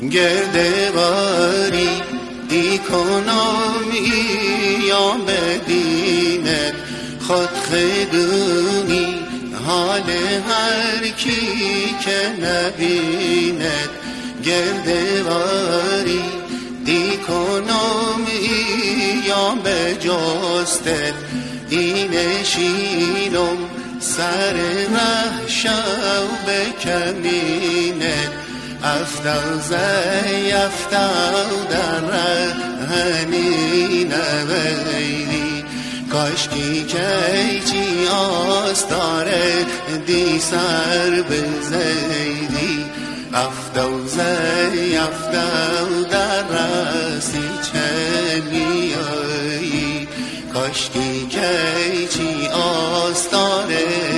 گردباری دی کنم یا بدینت خود خدونی حال هر کی که نبیند گردباری دی کنم یا بجستت اینشینم سر ره شو بکمینت افتوزه افتو در رهنی نویدی کاشکی که چی آستاره دی سر بزیدی افتوزه افتو در رسی چمیایی کاشکی که چی آستاره